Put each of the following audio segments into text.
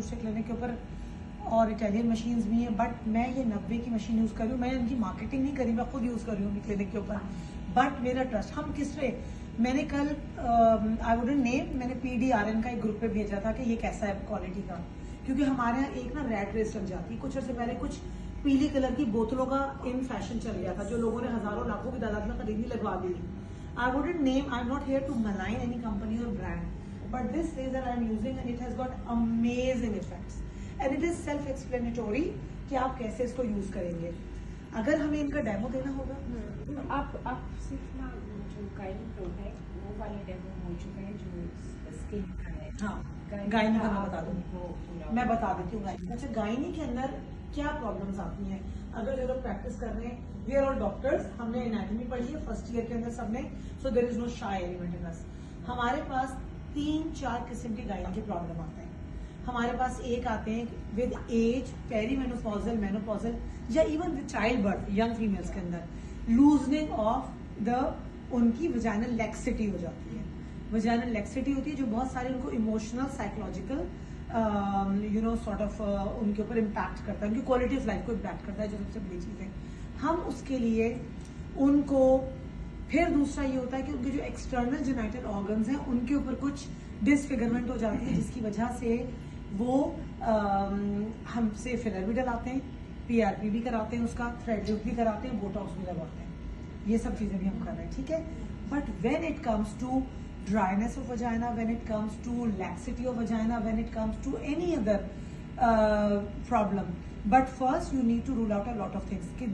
दूसरे क्लिनिक के ऊपर और इटालियन मशीन्स भी हैं, बट मैं ये 90 की मशीन यूज़ कर रही हूँ। मैंने इनकी मार्केटिंग नहीं करी, मैं खुद यूज़ कर रही हूँ अपनी क्लिनिक के ऊपर। बट मेरा ट्रस्ट हम किस पे, मैंने कल आई वुडंट नेम, मैंने PDRN का एक ग्रुप पे भेजा था कि ये कैसा है क्वालिटी का, क्योंकि हमारे यहाँ एक ना रेड रेस लग जाती है। कुछ अर्से पहले कुछ पीली कलर की बोतलों का इन फैशन चल गया था, जो लोगों ने हजारों लाखों की तादाद में खरीदनी लगवा दी। I wouldn't name, I am not here to malign any company or brand, but this laser I am using and it has got amazing effects and it is self explanatory कि आप कैसे इसको यूज करेंगे। अगर हमें इनका demo देना होगा तो आप सिर्फ ना जो गाइनी प्रो है वो वाला डेमो हो चुका है जो स्किन का है। हाँ, गायनी का मैं बता दूंगी, मैं बता देती हूँ गायनी। अच्छा, गायनी के अंदर क्या प्रॉब्लम्स आती हैं? अगर जो लोग प्रैक्टिस कर रहे हैं, वी आर ऑल डॉक्टर्स, हमने एनाटॉमी पढ़ी है फर्स्ट ईयर के अंदर सबने, so there is no shy element in us. हमारे पास 3-4 किस्म की गायनी के प्रॉब्लम आते हैं। हमारे पास एक आते हैं विद एज, पेरीमेनोपॉजल, मेनोपॉजल या even with child birth, young females के अंदर लूजनिंग ऑफ द उनकी वजाइनल लेक्सिटी हो जाती है। वजाइनल लेक्सिटी होती है जो बहुत सारे उनको इमोशनल, साइकोलॉजिकल सॉर्ट ऑफ उनके ऊपर इम्पैक्ट करता है, उनकी क्वालिटी ऑफ लाइफ को इम्पैक्ट करता है, जो सबसे बड़ी चीज है। हम उसके लिए उनको, फिर दूसरा ये होता है कि उनके जो एक्सटर्नल जेनिटल ऑर्गन्स हैं उनके ऊपर कुछ डिसफिगरमेंट हो जाती है, जिसकी वजह से वो हमसे फिलर भी डलाते हैं, PRP भी कराते हैं, उसका थ्रेड लिफ्ट भी कराते हैं, बोटॉक्स भी लगवाते हैं। ये सब चीजें भी हम कर रहे हैं, ठीक है। But when it comes to dryness of vagina, when it comes to laxity of vagina, when it comes to any other problem, but first you need to rule out a lot of things कि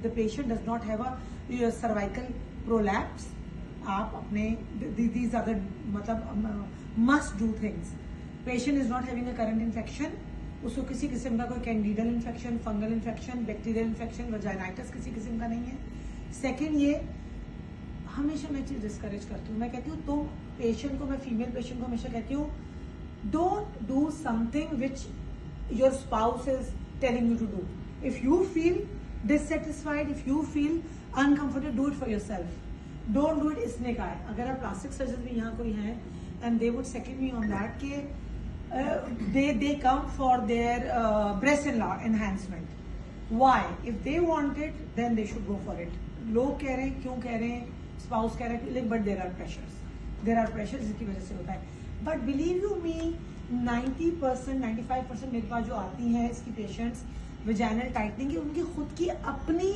the patient does not have a cervical prolapse। आप अपने these are the मतलब must do things। patient is not having a current infection, उसको किसी किस्म का कोई candidal infection, fungal infection, bacterial infection, vaginitis किसी किस्म का नहीं है। सेकेंड, ये हमेशा मैं चीज डिस्करेज करती हूँ, मैं कहती हूँ तुम पेशेंट को, मैं फीमेल पेशेंट को हमेशा कहती हूँ, don't do something which your spouse is telling you to do. If you feel dissatisfied, if you feel uncomfortable, do it for yourself, don't do it. इसने कहा है, अगर आप प्लास्टिक सर्जन भी यहाँ कोई हैं and they would second me on that के they come for their breast enhancement. Why? If they want it, then they should go for it. लोग कह रहे हैं, क्यों कह रहे हैं, स्पाउस कह रहे हैं, but there are pressures जिसकी वजह से होता है। But believe you me, 90%, 95% मेरे पास जो आती हैं इसकी पेशेंट्स विजाइनल टाइटनिंग की, उनकी खुद की अपनी